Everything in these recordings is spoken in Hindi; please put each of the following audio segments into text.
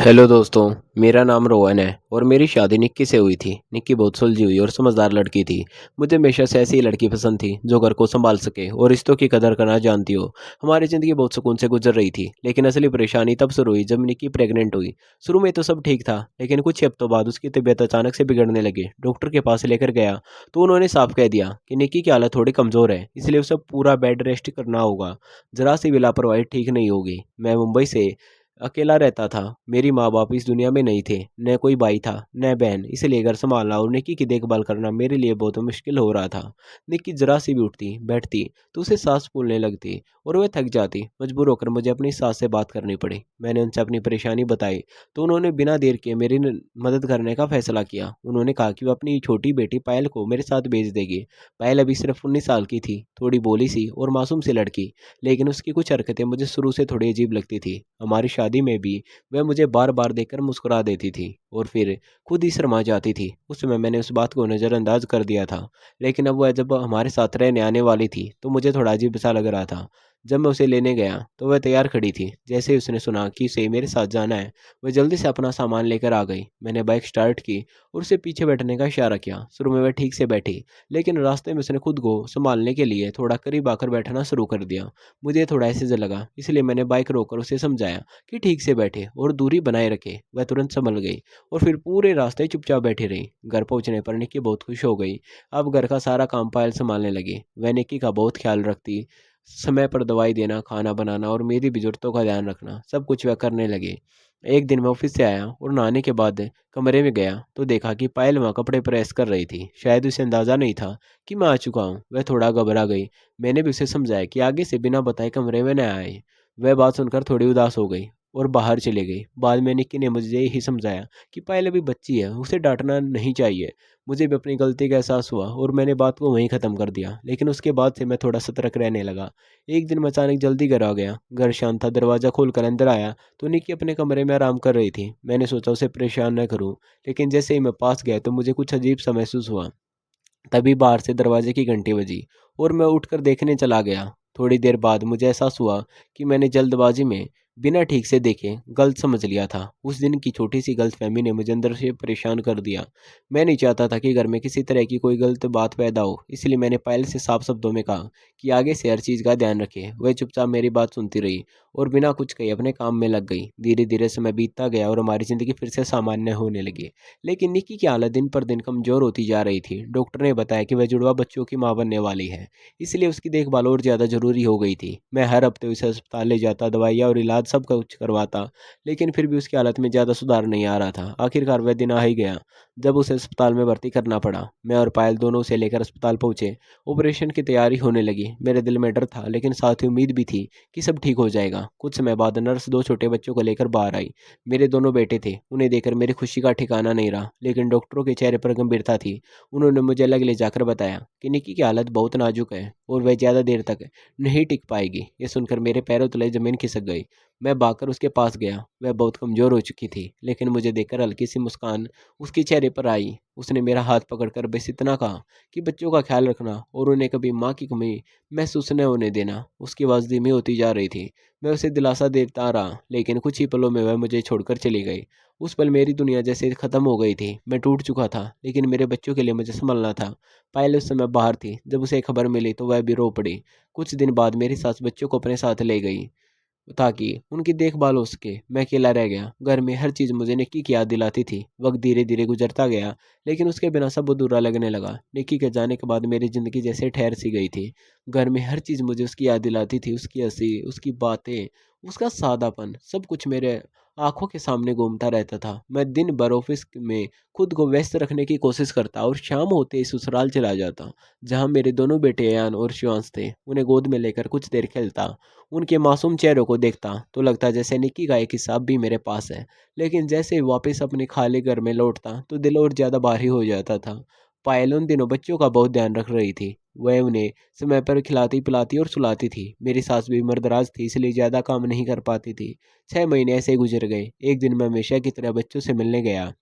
हेलो दोस्तों। मेरा नाम रोहन है और मेरी शादी निक्की से हुई थी। निक्की बहुत सुलझी हुई और समझदार लड़की थी। मुझे हमेशा से ऐसी ही लड़की पसंद थी जो घर को संभाल सके और रिश्तों की कदर करना जानती हो। हमारी ज़िंदगी बहुत सुकून से गुजर रही थी, लेकिन असली परेशानी तब शुरू हुई जब निक्की प्रेग्नेंट हुई। शुरू में तो सब ठीक था, लेकिन कुछ हफ्तों बाद उसकी तबीयत अचानक से बिगड़ने लगी। डॉक्टर के पास लेकर गया तो उन्होंने साफ कह दिया कि निक्की की हालत थोड़ी कमज़ोर है, इसलिए उसे पूरा बेड रेस्ट करना होगा। ज़रा सी भी लापरवाही ठीक नहीं होगी। मैं मुंबई से अकेला रहता था। मेरी माँ-बाप इस दुनिया में नहीं थे, न कोई भाई था, न बहन, इसलिए घर सँभालना और निक्की की देखभाल करना मेरे लिए बहुत मुश्किल हो रहा था। निक्की ज़रा सी भी उठती, बैठती तो उसे साँस फूलने लगती और वह थक जाती। मजबूर होकर मुझे अपनी सास से बात करनी पड़ी। मैंने उनसे अपनी परेशानी बताई, तो उन्होंने बिना देर किए मेरी मदद करने का फैसला किया। उन्होंने कहा कि वो अपनी छोटी बेटी पायल को मेरे साथ भेज देगी। पायल अभी सिर्फ 19 साल की थी, थोड़ी भोली सी और मासूम सी लड़की, लेकिन उसकी कुछ हरकतें मुझे शुरू से थोड़ी अजीब लगती थी। हमारी शादी में भी वह मुझे बार-बार देखकर मुस्कुरा देती थी और फिर खुद ही शर्मा जाती थी। उस समय मैंने उस बात को नज़रअंदाज कर दिया था, लेकिन अब वह जब हमारे साथ रहने आने वाली थी, तो मुझे थोड़ा अजीब-सा लग रहा था। जब मैं उसे लेने गया, तो वह तैयार खड़ी थी। जैसे ही उसने सुना कि उसे मेरे साथ जाना है, वह जल्दी से अपना सामान लेकर आ गई। मैंने बाइक स्टार्ट की और उसे पीछे बैठने का इशारा किया। शुरू में वह ठीक से बैठी, लेकिन रास्ते में उसने खुद को संभालने के लिए थोड़ा करीब आकर बैठना शुरू कर दिया। मुझे थोड़ा असहज लगा, इसलिए मैंने बाइक रोककर उसे समझाया कि ठीक से बैठे और दूरी बनाए रखे। वह तुरंत संभल गई और फिर पूरे रास्ते चुपचाप बैठी रही। घर पहुंचने पर निक्की बहुत खुश हो गई। अब घर का सारा काम पायल संभालने लगी। वह निक्की का बहुत ख्याल रखती, समय पर दवाई देना, खाना बनाना और मेरी भी जरूरतों का ध्यान रखना, सब कुछ वह करने लगी। एक दिन मैं ऑफिस से आया और नहाने के बाद कमरे में गया तो देखा कि पायल वहाँ कपड़े प्रेस कर रही थी। शायद उसे अंदाजा नहीं था कि मैं आ चुका हूँ। वह थोड़ा घबरा गई। मैंने भी उसे समझाया कि आगे से बिना बताए कमरे में न आए। वह बात सुनकर थोड़ी उदास हो गई और बाहर चली गई। बाद में निक्की ने मुझे यही समझाया कि पायल अभी बच्ची है, उसे डांटना नहीं चाहिए। मुझे भी अपनी गलती का एहसास हुआ और मैंने बात को वहीं ख़त्म कर दिया। लेकिन उसके बाद से मैं थोड़ा सतर्क रहने लगा। एक दिन मैं अचानक जल्दी घर आ गया। घर शांत था। दरवाज़ा खोलकर अंदर आया तो निक्की अपने कमरे में आराम कर रही थी। मैंने सोचा उसे परेशान न करूं, लेकिन जैसे ही मैं पास गया तो मुझे कुछ अजीब सा महसूस हुआ। तभी बाहर से दरवाजे की घंटी बजी और मैं उठकर देखने चला गया। थोड़ी देर बाद मुझे एहसास हुआ कि मैंने जल्दबाजी में बिना ठीक से देखे गलत समझ लिया था। उस दिन की छोटी सी गलतफहमी ने मुझे अंदर से परेशान कर दिया। मैं नहीं चाहता था कि घर में किसी तरह की कोई गलत बात पैदा हो, इसलिए मैंने पायल से साफ शब्दों में कहा कि आगे से हर चीज़ का ध्यान रखे। वह चुपचाप मेरी बात सुनती रही और बिना कुछ कहे अपने काम में लग गई। धीरे धीरे समय बीतता गया और हमारी ज़िंदगी फिर से सामान्य होने लगी। लेकिन निक्की की हालत दिन पर दिन कमज़ोर होती जा रही थी। डॉक्टर ने बताया कि वह जुड़वा बच्चों की माँ बनने वाली है, इसलिए उसकी देखभाल और ज़्यादा ज़रूरी हो गई थी। मैं हर हफ्ते उसे अस्पताल ले जाता, दवाइयाँ और इलाज सब कुछ करवाता, लेकिन फिर भी उसकी हालत में ज़्यादा सुधार नहीं आ रहा था। आखिरकार वह दिन आ ही गया जब उसे अस्पताल में भर्ती करना पड़ा। मैं और पायल दोनों उसे लेकर अस्पताल पहुँचे। ऑपरेशन की तैयारी होने लगी। मेरे दिल में डर था, लेकिन साथ ही उम्मीद भी थी कि सब ठीक हो जाएगा। कुछ समय बाद नर्स 2 छोटे बच्चों को लेकर बाहर आई। मेरे दोनों बेटे थे। उन्हें देखकर मेरी खुशी का ठिकाना नहीं रहा, लेकिन डॉक्टरों के चेहरे पर गंभीरता थी। उन्होंने मुझे अलग ले जाकर बताया कि निक्की की हालत बहुत नाजुक है और वह ज़्यादा देर तक नहीं टिक पाएगी। ये सुनकर मेरे पैरों तले ज़मीन खिसक गई। मैं भागकर उसके पास गया। वह बहुत कमज़ोर हो चुकी थी, लेकिन मुझे देखकर हल्की सी मुस्कान उसके चेहरे पर आई। उसने मेरा हाथ पकड़कर बस इतना कहा कि बच्चों का ख्याल रखना और उन्हें कभी माँ की कमी महसूस न होने देना। उसकी आवाज़ धीमी होती जा रही थी। मैं उसे दिलासा देता रहा, लेकिन कुछ ही पलों में वह मुझे छोड़कर चली गई। उस पल मेरी दुनिया जैसे ख़त्म हो गई थी। मैं टूट चुका था, लेकिन मेरे बच्चों के लिए मुझे सँभलना था। पायल उस समय बाहर थी। जब उसे खबर मिली तो वह भी रो पड़ी। कुछ दिन बाद मेरी सास बच्चों को अपने साथ ले गई ताकि उनकी देखभाल हो सके। मैं अकेला रह गया। घर में हर चीज़ मुझे निक्की की याद दिलाती थी। वक्त धीरे धीरे गुजरता गया, लेकिन उसके बिना सब अधूरा लगने लगा। निक्की के जाने के बाद मेरी ज़िंदगी जैसे ठहर सी गई थी। घर में हर चीज़ मुझे उसकी याद दिलाती थी। उसकी हंसी, उसकी बातें, उसका सादापन, सब कुछ मेरे आंखों के सामने घूमता रहता था। मैं दिन भर ऑफिस में खुद को व्यस्त रखने की कोशिश करता और शाम होते ही ससुराल चला जाता, जहाँ मेरे दोनों बेटे अयान और शिवांश थे। उन्हें गोद में लेकर कुछ देर खेलता। उनके मासूम चेहरों को देखता तो लगता जैसे निक्की का एक हिस्सा अब भी मेरे पास है। लेकिन जैसे ही वापस अपने खाली घर में लौटता तो दिल और ज़्यादा भारी हो जाता था। पायल उन दिनों बच्चों का बहुत ध्यान रख रही थी। वह उन्हें समय पर खिलाती पिलाती और सुलाती थी। मेरी सास भी मर्दराज थी, इसलिए ज़्यादा काम नहीं कर पाती थी। 6 महीने ऐसे ही गुजर गए। एक दिन मैं हमेशा की तरह बच्चों से मिलने गया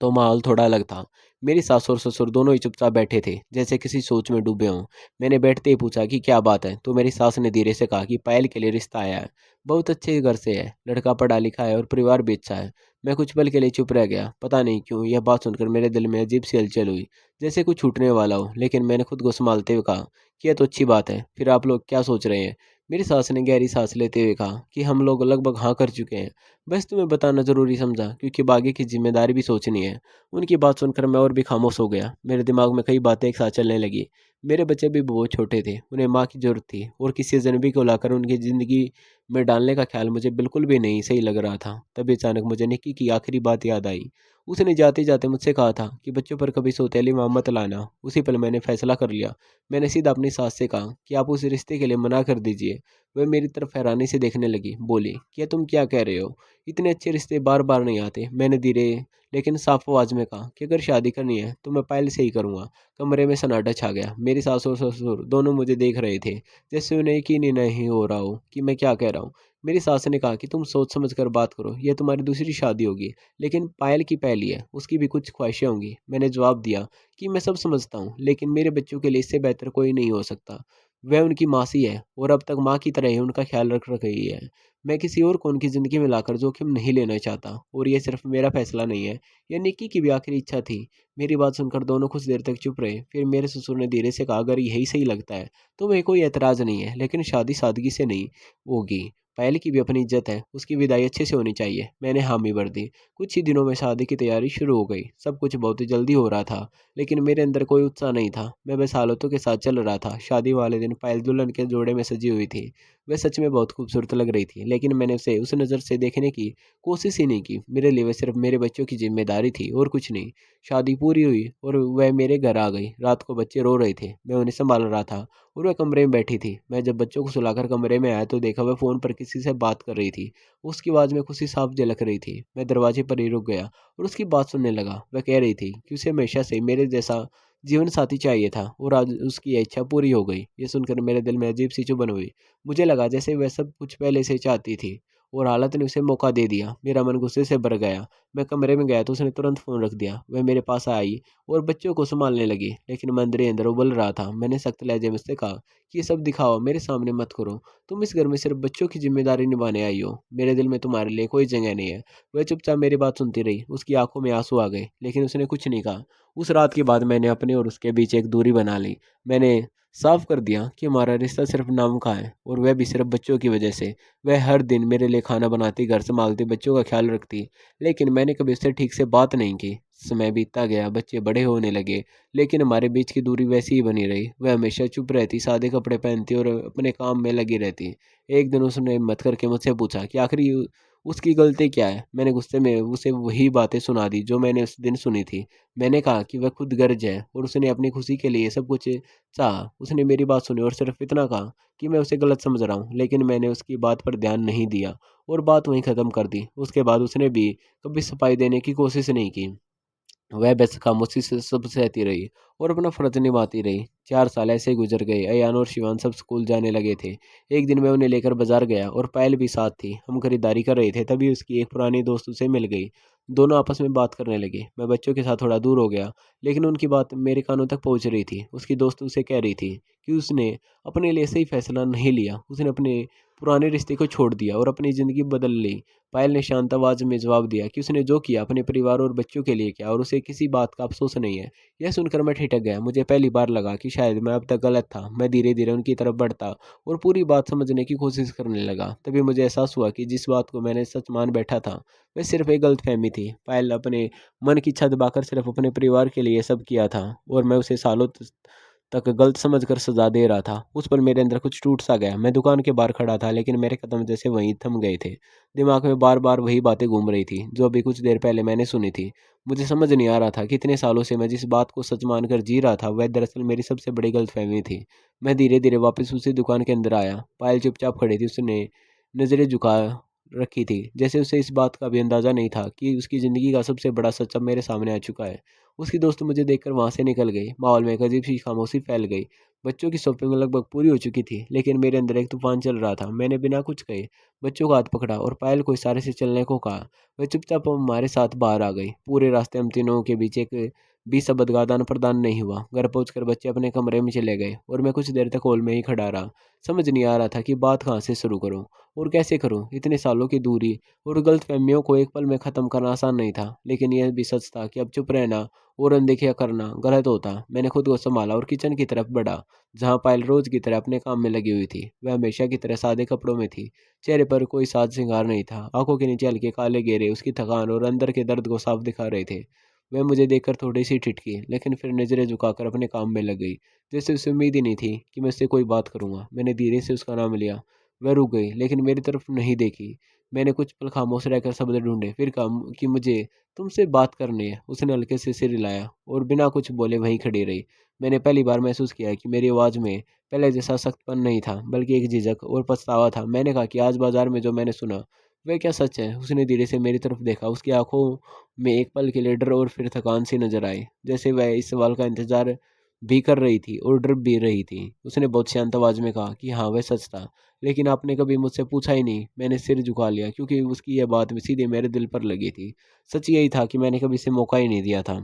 तो माहौल थोड़ा अलग था। मेरी सास और ससुर दोनों ही चुपचाप बैठे थे, जैसे किसी सोच में डूबे हों। मैंने बैठते ही पूछा कि क्या बात है, तो मेरी सास ने धीरे से कहा कि पायल के लिए रिश्ता आया है। बहुत अच्छे घर से है, लड़का पढ़ा लिखा है और परिवार भी अच्छा है। मैं कुछ पल के लिए चुप रह गया। पता नहीं क्यों यह बात सुनकर मेरे दिल में अजीब सी हलचल हुई, जैसे कुछ छूटने वाला हो। लेकिन मैंने खुद को संभालते हुए कहा कि यह तो अच्छी बात है, फिर आप लोग क्या सोच रहे हैं? मेरी सास ने गहरी सांस लेते हुए कहा कि हम लोग लगभग हाँ कर चुके हैं। बस तुम्हें बताना जरूरी समझा, क्योंकि बाकी की जिम्मेदारी भी सोचनी है। उनकी बात सुनकर मैं और भी खामोश हो गया। मेरे दिमाग में कई बातें एक साथ चलने लगी। मेरे बच्चे भी बहुत छोटे थे, उन्हें माँ की जरूरत थी, और किसी अजनबी को लाकर उनकी ज़िंदगी में डालने का ख्याल मुझे बिल्कुल भी नहीं सही लग रहा था। तभी अचानक मुझे निक्की की आखिरी बात याद आई। उसने जाते जाते मुझसे कहा था कि बच्चों पर कभी सौतेली माँ मत लाना। उसी पल मैंने फैसला कर लिया। मैंने सीधा अपनी सास से कहा कि आप उस रिश्ते के लिए मना कर दीजिए। वह मेरी तरफ हैरानी से देखने लगी, बोली क्या तुम क्या कह रहे हो? इतने अच्छे रिश्ते बार बार नहीं आते। मैंने धीरे लेकिन साफ आवाज में कहा कि अगर शादी करनी है तो मैं पहले से ही करूंगा। कमरे में सन्नाटा छा गया। मेरी सास और ससुर दोनों मुझे देख रहे थे, जैसे उन्हें यकीन ही नहीं हो रहा हो कि मैं क्या कह रहा हूँ। मेरी सास ने कहा कि तुम सोच समझ कर बात करो, यह तुम्हारी दूसरी शादी होगी, लेकिन पायल की पहली है, उसकी भी कुछ ख्वाहिशें होंगी। मैंने जवाब दिया कि मैं सब समझता हूँ, लेकिन मेरे बच्चों के लिए इससे बेहतर कोई नहीं हो सकता। वह उनकी मासी है और अब तक माँ की तरह ही उनका ख्याल रख रही है। मैं किसी और को उनकी ज़िंदगी में लाकर जोखिम नहीं लेना चाहता, और ये सिर्फ मेरा फैसला नहीं है, यह निक्की की भी आखिरी इच्छा थी। मेरी बात सुनकर दोनों कुछ देर तक चुप रहे। फिर मेरे ससुर ने धीरे से कहा, अगर यही सही लगता है तो मेरे कोई एतराज़ नहीं है, लेकिन शादी सादगी से नहीं होगी। पायल की भी अपनी इज्जत है, उसकी विदाई अच्छे से होनी चाहिए। मैंने हामी भर दी। कुछ ही दिनों में शादी की तैयारी शुरू हो गई। सब कुछ बहुत ही जल्दी हो रहा था, लेकिन मेरे अंदर कोई उत्साह नहीं था। मैं बस हालातों के साथ चल रहा था। शादी वाले दिन पायल दुल्हन के जोड़े में सजी हुई थी। वह सच में बहुत खूबसूरत लग रही थी, लेकिन मैंने उसे उस नज़र से देखने की कोशिश ही नहीं की। मेरे लिए वह सिर्फ मेरे बच्चों की जिम्मेदारी थी और कुछ नहीं। शादी पूरी हुई और वह मेरे घर आ गई। रात को बच्चे रो रहे थे, मैं उन्हें संभाल रहा था और वह कमरे में बैठी थी। मैं जब बच्चों को सुलाकर कमरे में आया तो देखा वह फ़ोन पर किसी से बात कर रही थी। उसकी आवाज़ में खुशी साफ झलक रही थी। मैं दरवाजे पर ही रुक गया और उसकी बात सुनने लगा। वह कह रही थी कि उसे हमेशा से मेरे जैसा जीवन साथी चाहिए था, और आज उसकी यह इच्छा पूरी हो गई। ये सुनकर मेरे दिल में अजीब सी चुभन हुई। मुझे लगा जैसे वह सब कुछ पहले से चाहती थी और हालत ने उसे मौका दे दिया। मेरा मन गुस्से से भर गया। मैं कमरे में गया तो उसने तुरंत फ़ोन रख दिया। वह मेरे पास आई और बच्चों को संभालने लगी, लेकिन मैं अंदर ही अंदर उबल रहा था। मैंने सख्त लहजे में उससे कहा कि ये सब दिखाओ मेरे सामने मत करो। तुम इस घर में सिर्फ बच्चों की जिम्मेदारी निभाने आई हो। मेरे दिल में तुम्हारे लिए कोई जगह नहीं है। वह चुपचाप मेरी बात सुनती रही। उसकी आंखों में आंसू आ गए, लेकिन उसने कुछ नहीं कहा। उस रात के बाद मैंने अपने और उसके बीच एक दूरी बना ली। मैंने साफ कर दिया कि हमारा रिश्ता सिर्फ नाम का है, और वह भी सिर्फ बच्चों की वजह से। वह हर दिन मेरे लिए खाना बनाती, घर संभालती, बच्चों का ख्याल रखती, लेकिन मैंने कभी उससे ठीक से बात नहीं की। समय बीतता गया, बच्चे बड़े होने लगे, लेकिन हमारे बीच की दूरी वैसी ही बनी रही। वह हमेशा चुप रहती, सादे कपड़े पहनती और अपने काम में लगी रहती। एक दिन उसने हिम्मत करके मुझसे पूछा कि आखिर उसकी गलती क्या है। मैंने गुस्से में उसे वही बातें सुना दी जो मैंने उस दिन सुनी थी। मैंने कहा कि वह खुद गर्ज है और उसने अपनी खुशी के लिए सब कुछ चाहा। उसने मेरी बात सुनी और सिर्फ इतना कहा कि मैं उसे गलत समझ रहा हूँ, लेकिन मैंने उसकी बात पर ध्यान नहीं दिया और बात वहीं ख़त्म कर दी। उसके बाद उसने भी कभी सफाई देने की कोशिश नहीं की। वह बस खामोशी से सब सहती रही और अपना फर्ज निभाती रही। 4 साल ऐसे ही गुजर गए। अयान और शिवान सब स्कूल जाने लगे थे। एक दिन मैं उन्हें लेकर बाजार गया और पायल भी साथ थी। हम खरीदारी कर रहे थे, तभी उसकी एक पुरानी दोस्त उसे मिल गई। दोनों आपस में बात करने लगे। मैं बच्चों के साथ थोड़ा दूर हो गया, लेकिन उनकी बात मेरे कानों तक पहुंच रही थी। उसकी दोस्त उसे कह रही थी कि उसने अपने लिए सही फैसला नहीं लिया। उसने अपने पुराने रिश्ते को छोड़ दिया और अपनी ज़िंदगी बदल ली। पायल ने शांत आवाज़ में जवाब दिया कि उसने जो किया अपने परिवार और बच्चों के लिए किया, और उसे किसी बात का अफसोस नहीं है। यह सुनकर मैं ठिठक गया। मुझे पहली बार लगा कि शायद मैं अब तक गलत था। मैं धीरे धीरे उनकी तरफ बढ़ता और पूरी बात समझने की कोशिश करने लगा। तभी मुझे एहसास हुआ कि जिस बात को मैंने सच मान बैठा था, वह सिर्फ एक गलतफहमी थी। पायल अपने मन की छत दबाकर सिर्फ अपने परिवार के लिए सब किया था, और मैं उसे सालों तक गलत समझकर सजा दे रहा था। उस पर मेरे अंदर कुछ टूट सा गया। मैं दुकान के बाहर खड़ा था, लेकिन मेरे कदम जैसे वहीं थम गए थे। दिमाग में बार बार वही बातें घूम रही थी जो अभी कुछ देर पहले मैंने सुनी थी। मुझे समझ नहीं आ रहा था कि इतने सालों से मैं जिस बात को सच मानकर जी रहा था, वह दरअसल मेरी सबसे बड़ी गलतफहमी थी। मैं धीरे धीरे वापस उसी दुकान के अंदर आया। पायल चुपचाप खड़ी थी। उसने नजरें झुका रखी थी, जैसे उसे इस बात का भी अंदाजा नहीं था कि उसकी जिंदगी का सबसे बड़ा सच अब मेरे सामने आ चुका है। उसकी दोस्त मुझे देखकर वहां से निकल गई। माहौल में एक अजीब सी खामोशी फैल गई। बच्चों की शॉपिंग लगभग पूरी हो चुकी थी, लेकिन मेरे अंदर एक तूफान चल रहा था। मैंने बिना कुछ कहे बच्चों का हाथ पकड़ा और पायल को इशारे से चलने को कहा। वह चुपचाप हमारे साथ बाहर आ गई। पूरे रास्ते हम तीनों के बीच एक भी शब्द का आदान प्रदान नहीं हुआ। घर पहुंचकर बच्चे अपने कमरे में चले गए और मैं कुछ देर तक हॉल में ही खड़ा रहा। समझ नहीं आ रहा था कि बात कहाँ से शुरू करूं और कैसे करूं। इतने सालों की दूरी और गलतफहमियों को एक पल में ख़त्म करना आसान नहीं था, लेकिन यह भी सच था कि अब चुप रहना और अनदेखा करना गलत होता। मैंने खुद को संभाला और किचन की तरफ बढ़ा, जहाँ पायल रोज की तरह अपने काम में लगी हुई थी। वह हमेशा की तरह सादे कपड़ों में थी। चेहरे पर कोई साज श्रृंगार नहीं था। आंखों के नीचे हल्के काले घेरे उसकी थकान और अंदर के दर्द को साफ दिखा रहे थे। वह मुझे देखकर थोड़ी सी ठिठकी, लेकिन फिर नजरें झुकाकर अपने काम में लग गई, जैसे उसे उम्मीद ही नहीं थी कि मैं उससे कोई बात करूंगा। मैंने धीरे से उसका नाम लिया। वह रुक गई, लेकिन मेरी तरफ नहीं देखी। मैंने कुछ पल खामोश रहकर शब्द ढूंढे, फिर कहा कि मुझे तुमसे बात करनी है। उसने हल्के से सिर हिलाया और बिना कुछ बोले वहीं खड़ी रही। मैंने पहली बार महसूस किया कि मेरी आवाज़ में पहले जैसा सख्तपन नहीं था, बल्कि एक झिझक और पछतावा था। मैंने कहा कि आज बाजार में जो मैंने सुना वह क्या सच है? उसने धीरे से मेरी तरफ देखा। उसकी आंखों में एक पल के लिए डर और फिर थकान सी नजर आई, जैसे वह इस सवाल का इंतजार भी कर रही थी और डर भी रही थी। उसने बहुत शांत आवाज में कहा कि हाँ, वह सच था, लेकिन आपने कभी मुझसे पूछा ही नहीं। मैंने सिर झुका लिया, क्योंकि उसकी यह बात सीधे मेरे दिल पर लगी थी। सच यही था कि मैंने कभी इसे मौका ही नहीं दिया था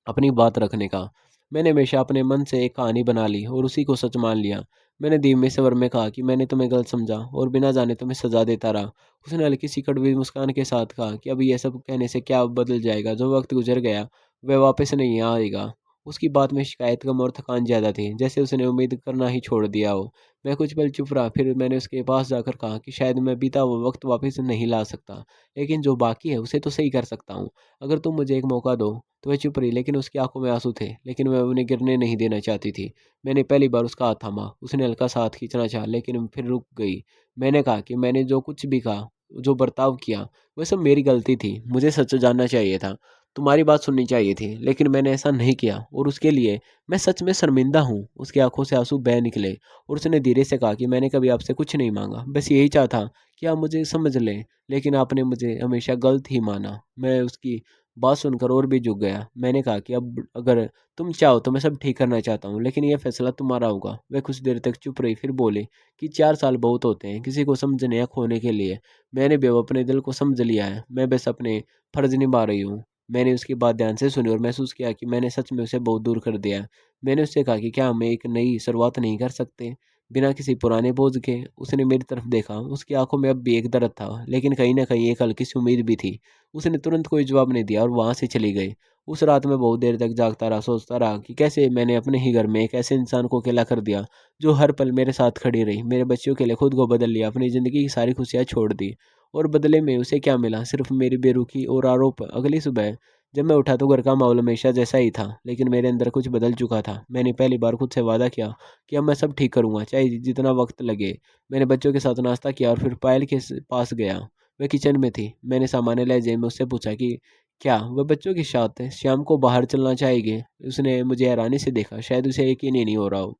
अपनी बात रखने का। मैंने हमेशा अपने मन से एक कहानी बना ली और उसी को सच मान लिया। मैंने धीमे स्वर में कहा कि मैंने तुम्हें गलत समझा और बिना जाने तुम्हें सजा देता रहा। उसने हल्की सी कड़वी मुस्कान के साथ कहा कि अब यह सब कहने से क्या बदल जाएगा? जो वक्त गुजर गया वह वापस नहीं आएगा। उसकी बात में शिकायत कम और थकान ज्यादा थी, जैसे उसने उम्मीद करना ही छोड़ दिया हो। मैं कुछ पल चुप रहा, फिर मैंने उसके पास जाकर कहा कि शायद मैं बीता हुआ वक्त वापस नहीं ला सकता, लेकिन जो बाकी है उसे तो सही कर सकता हूँ। अगर तुम मुझे एक मौका दो। तो वह चुप रही, लेकिन उसकी आंखों में आंसू थे, लेकिन वह उन्हें गिरने नहीं देना चाहती थी। मैंने पहली बार उसका हाथ थामा। उसने हल्का सा हाथ खींचना चाहा, लेकिन फिर रुक गई। मैंने कहा कि मैंने जो कुछ भी कहा, जो बर्ताव किया, वह सब मेरी गलती थी। मुझे सच जानना चाहिए था, तुम्हारी बात सुननी चाहिए थी, लेकिन मैंने ऐसा नहीं किया और उसके लिए मैं सच में शर्मिंदा हूँ। उसकी आंखों से आंसू बह निकले और उसने धीरे से कहा कि मैंने कभी आपसे कुछ नहीं मांगा, बस यही चाहता कि आप मुझे समझ लें, लेकिन आपने मुझे हमेशा गलत ही माना। मैं उसकी बात सुनकर और भी झुक गया। मैंने कहा कि अब अगर तुम चाहो तो मैं सब ठीक करना चाहता हूँ, लेकिन यह फैसला तुम्हारा होगा। वह कुछ देर तक चुप रही, फिर बोले कि 4 साल बहुत होते हैं किसी को समझने या खोने के लिए। मैंने भी अब अपने दिल को समझ लिया है, मैं बस अपने फर्ज निभा रही हूँ। मैंने उसकी बात ध्यान से सुनी और महसूस किया कि मैंने सच में उसे बहुत दूर कर दिया है। मैंने उससे कहा कि क्या हम एक नई शुरुआत नहीं कर सकते, बिना किसी पुराने बोझ के? उसने मेरी तरफ देखा। उसकी आंखों में अब भी एक दर्द था, लेकिन कहीं न कहीं एक हल्की सी उम्मीद भी थी। उसने तुरंत कोई जवाब नहीं दिया और वहाँ से चली गई। उस रात मैं बहुत देर तक जागता रहा, सोचता रहा कि कैसे मैंने अपने ही घर में एक ऐसे इंसान को अकेला कर दिया, जो हर पल मेरे साथ खड़ी रही। मेरे बच्चों के लिए खुद को बदल लिया, अपनी ज़िंदगी की सारी खुशियाँ छोड़ दी, और बदले में उसे क्या मिला? सिर्फ मेरी बेरुखी और आरोप। अगली सुबह जब मैं उठा तो घर का माहौल हमेशा जैसा ही था, लेकिन मेरे अंदर कुछ बदल चुका था। मैंने पहली बार खुद से वादा किया कि अब मैं सब ठीक करूँगा, चाहे जितना वक्त लगे। मैंने बच्चों के साथ नाश्ता किया और फिर पायल के पास गया। वह किचन में थी। मैंने सामान्य लहजे में उससे पूछा कि क्या वह बच्चों के साथ शाम को बाहर चलना चाहेगी। उसने मुझे हैरानी से देखा, शायद उसे यकीन ही नहीं हो रहा हो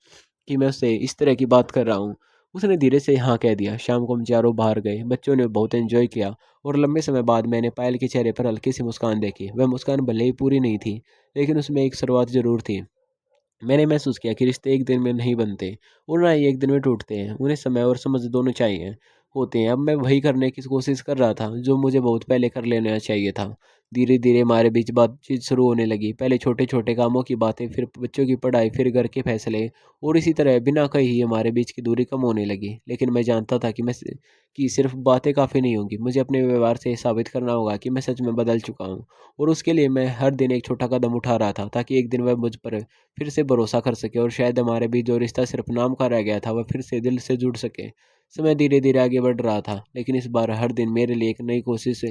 कि मैं उससे इस तरह की बात कर रहा हूँ। उसने धीरे से हाँ कह दिया। शाम को हम चारों बाहर गए। बच्चों ने बहुत एंजॉय किया और लंबे समय बाद मैंने पायल के चेहरे पर हल्की सी मुस्कान देखी। वह मुस्कान भले ही पूरी नहीं थी, लेकिन उसमें एक शुरुआत जरूर थी। मैंने महसूस किया कि रिश्ते एक दिन में नहीं बनते और ना ही एक दिन में टूटते हैं। उन्हें समय और समझ दोनों चाहिए होते हैं। अब मैं वही करने की कोशिश कर रहा था जो मुझे बहुत पहले कर लेना चाहिए था। धीरे धीरे हमारे बीच बातचीत शुरू होने लगी। पहले छोटे छोटे कामों की बातें, फिर बच्चों की पढ़ाई, फिर घर के फैसले, और इसी तरह बिना कही ही हमारे बीच की दूरी कम होने लगी। लेकिन मैं जानता था कि कि सिर्फ बातें काफ़ी नहीं होंगी। मुझे अपने व्यवहार से साबित करना होगा कि मैं सच में बदल चुका हूँ, और उसके लिए मैं हर दिन एक छोटा कदम उठा रहा था, ताकि एक दिन वह मुझ पर फिर से भरोसा कर सके और शायद हमारे बीच जो रिश्ता सिर्फ नाम का रह गया था वह फिर से दिल से जुड़ सके। समय धीरे धीरे आगे बढ़ रहा था, लेकिन इस बार हर दिन मेरे लिए एक नई कोशिश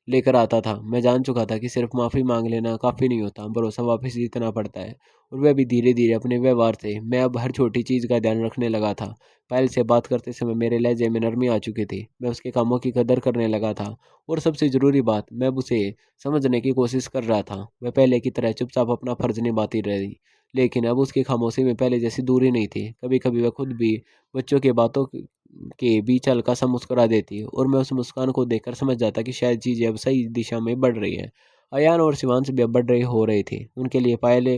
लेकर आता था। मैं जान चुका था कि सिर्फ माफ़ी मांग लेना काफ़ी नहीं होता, भरोसा वापस जीतना पड़ता है। और वह भी धीरे धीरे अपने व्यवहार से। मैं अब हर छोटी चीज़ का ध्यान रखने लगा था। पायल से बात करते समय मेरे लहजे में नरमी आ चुकी थी। मैं उसके कामों की कदर करने लगा था, और सबसे ज़रूरी बात, मैं अब उसे समझने की कोशिश कर रहा था। वह पहले की तरह चुपचाप अपना फर्ज निभाती रही, लेकिन अब उसकी खामोशी में पहले जैसी दूरी नहीं थी। कभी कभी वह खुद भी बच्चों की बातों के बीच हल्का सा मुस्कुरा देती, और मैं उस मुस्कान को देखकर समझ जाता कि शायद चीज़ें अब सही दिशा में बढ़ रही हैं। अयान और शिवांश भी अब बढ़ रहे हो रहे थे। उनके लिए पायल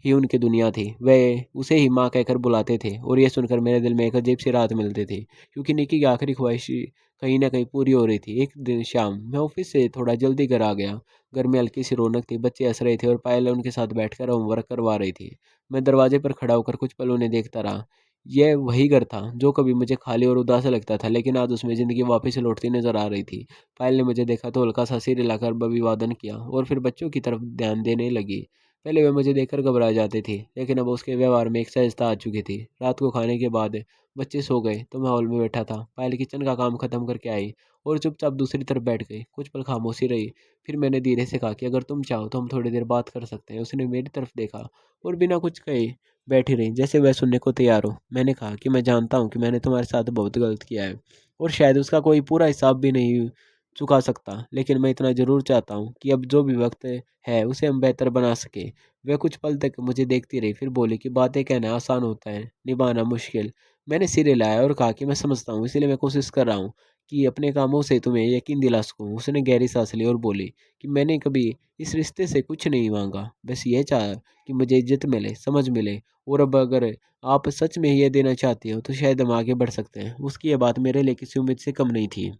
ही उनकी दुनिया थी। वे उसे ही माँ कहकर बुलाते थे, और ये सुनकर मेरे दिल में एक अजीब सी राहत मिलती थी, क्योंकि निकी की आखिरी ख्वाहिश कहीं न कहीं पूरी हो रही थी। एक दिन शाम मैं ऑफ़िस से थोड़ा जल्दी घर आ गया। घर में हल्की-सी रौनक थी, बच्चे हँस रहे थे और पायल उनके साथ बैठकर होमवर्क करवा रही थी। मैं दरवाजे पर खड़ा होकर कुछ पल उन्हें देखता रहा। यह वही घर था जो कभी मुझे खाली और उदास लगता था, लेकिन आज उसमें ज़िंदगी वापस लौटती नज़र आ रही थी। पायल ने मुझे देखा तो हल्का-सा सिर हिलाकर अभिवादन किया और फिर बच्चों की तरफ ध्यान देने लगी। पहले वह मुझे देखकर घबरा जाती थी, लेकिन अब उसके व्यवहार में एक सहजता आ चुकी थी। रात को खाने के बाद बच्चे सो गए तो मैं हॉल में बैठा था। पायल किचन का काम खत्म करके आई और चुपचाप दूसरी तरफ बैठ गई। कुछ पल खामोशी रही। फिर मैंने धीरे से कहा कि अगर तुम चाहो तो हम थोड़ी देर बात कर सकते हैं। उसने मेरी तरफ देखा और बिना कुछ कहे बैठी रही, जैसे वह सुनने को तैयार हो। मैंने कहा कि मैं जानता हूँ कि मैंने तुम्हारे साथ बहुत गलत किया है और शायद उसका कोई पूरा हिसाब भी नहीं चुका सकता, लेकिन मैं इतना ज़रूर चाहता हूँ कि अब जो भी वक्त है उसे हम बेहतर बना सके। वह कुछ पल तक मुझे देखती रही, फिर बोली कि बातें कहना आसान होता है, निभाना मुश्किल। मैंने सिर हिलाया और कहा कि मैं समझता हूँ, इसीलिए मैं कोशिश कर रहा हूँ कि अपने कामों से तुम्हें यकीन दिला सकूँ। उसने गहरी सांस ली और बोली कि मैंने कभी इस रिश्ते से कुछ नहीं मांगा, बस ये चाहा कि मुझे इज्जत मिले, समझ मिले, और अब अगर आप सच में ये देना चाहती हो तो शायद हम आगे बढ़ सकते हैं। उसकी ये बात मेरे लिए किसी उम्मीद से कम नहीं थी।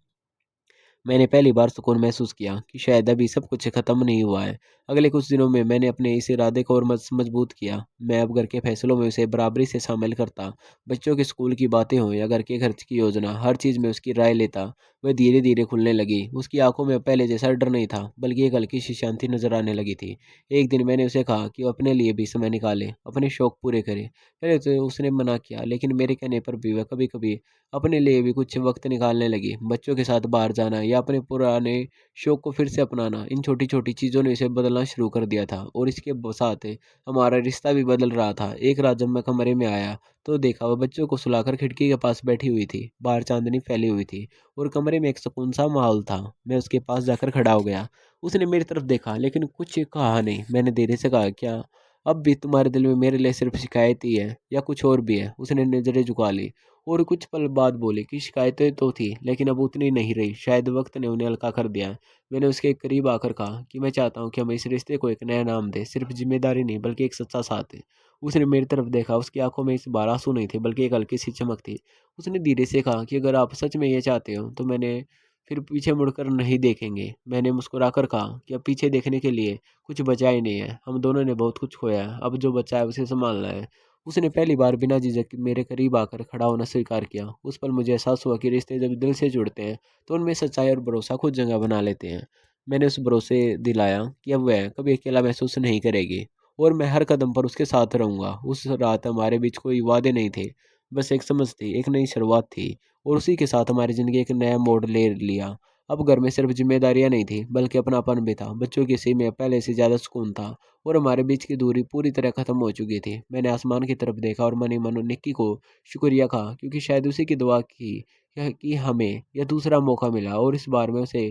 मैंने पहली बार सुकून महसूस किया कि शायद अभी सब कुछ खत्म नहीं हुआ है। अगले कुछ दिनों में मैंने अपने इस इरादे को और मजबूत किया। मैं अब घर के फैसलों में उसे बराबरी से शामिल करता। बच्चों के स्कूल की बातें हों या घर के खर्च की योजना, हर चीज़ में उसकी राय लेता। वह धीरे धीरे खुलने लगी। उसकी आंखों में अब पहले जैसा डर नहीं था, बल्कि एक हल्की सी शांति नजर आने लगी थी। एक दिन मैंने उसे कहा कि वो अपने लिए भी समय निकाले, अपने शौक पूरे करे। पहले तो उसने मना किया, लेकिन मेरे कहने पर भी वह कभी कभी अपने लिए भी कुछ वक्त निकालने लगी। बच्चों के साथ बाहर जाना या अपने पुराने शौक को फिर से अपनाना, इन छोटी-छोटी चीज़ों ने इसे बदलना शुरू कर दिया था और इसके साथ हमारा रिश्ता भी बदल रहा था। एक रात जब मैं कमरे में आया तो देखा वह बच्चों को सुलाकर खिड़की के पास बैठी हुई थी। बाहर चांदनी फैली हुई थी और कमरे में एक सुकून सा माहौल था। मैं उसके पास जाकर खड़ा हो गया। उसने मेरी तरफ देखा, लेकिन कुछ कहा नहीं। मैंने धीरे से कहा, क्या अब भी तुम्हारे दिल में मेरे लिए सिर्फ शिकायत ही है या कुछ और भी है? उसने नजरें झुका ली और कुछ पल बाद बोली कि शिकायतें तो थी, लेकिन अब उतनी नहीं रही। शायद वक्त ने उन्हें हल्का कर दिया। मैंने उसके करीब आकर कहा कि मैं चाहता हूँ कि हम इस रिश्ते को एक नया नाम दें, सिर्फ जिम्मेदारी नहीं बल्कि एक सच्चा साथ है। उसने मेरी तरफ देखा। उसकी आंखों में इस बार आंसू नहीं थे, बल्कि एक हल्की सी चमक थी। उसने धीरे से कहा कि अगर आप सच में ये चाहते हो तो मैंने फिर पीछे मुड़कर नहीं देखेंगे। मैंने मुस्कुराकर कहा कि अब पीछे देखने के लिए कुछ बचा ही नहीं है। हम दोनों ने बहुत कुछ खोया है, अब जो बचा है उसे संभालना है। उसने पहली बार बिना झिझक मेरे करीब आकर खड़ा होना स्वीकार किया। उस पल मुझे एहसास हुआ कि रिश्ते जब दिल से जुड़ते हैं तो उनमें सच्चाई और भरोसा खुद जगह बना लेते हैं। मैंने उस भरोसे दिलाया कि अब वह कभी अकेला महसूस नहीं करेगी और मैं हर कदम पर उसके साथ रहूंगा। उस रात हमारे बीच कोई वादे नहीं थे, बस एक समझ थी, एक नई शुरुआत थी और उसी के साथ हमारी ज़िंदगी एक नया मोड़ ले लिया। अब घर में सिर्फ जिम्मेदारियां नहीं थी, बल्कि अपनापन भी था। बच्चों की सी में पहले से ज़्यादा सुकून था और हमारे बीच की दूरी पूरी तरह खत्म हो चुकी थी। मैंने आसमान की तरफ देखा और मन ही मन निक्की को शुक्रिया कहा, क्योंकि शायद उसी की दुआ की कि हमें यह दूसरा मौका मिला और इस बार मैं उसे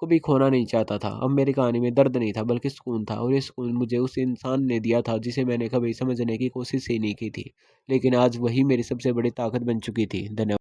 कभी खोना नहीं चाहता था। अब मेरी कहानी में दर्द नहीं था, बल्कि सुकून था और ये सुकून मुझे उस इंसान ने दिया था जिसे मैंने कभी समझने की कोशिश ही नहीं की थी। लेकिन आज वही मेरी सबसे बड़ी ताकत बन चुकी थी। धन्यवाद।